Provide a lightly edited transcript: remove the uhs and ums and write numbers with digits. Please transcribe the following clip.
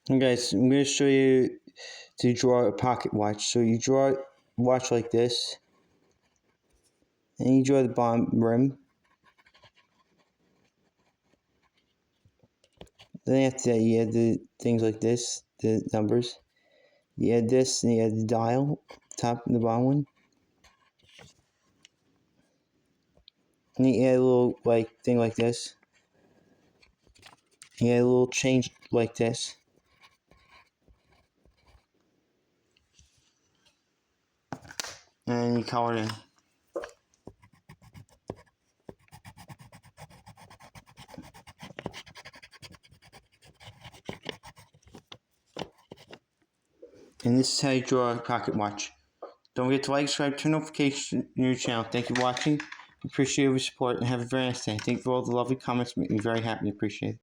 Hey guys, I'm going to show you to draw a pocket watch. So you draw a watch like this, and you draw the bottom rim. Then after that, you add the things like this, the numbers. You add this, and you add the dial, top and the bottom one. And you add a little thing like this. You add a little change like this. And you color it in. And this is how you draw a pocket watch. Don't forget to like, subscribe, turn notifications on your channel. Thank you for watching. Appreciate your support and have a very nice day. Thank you for all the lovely comments. Make me very happy and appreciate it.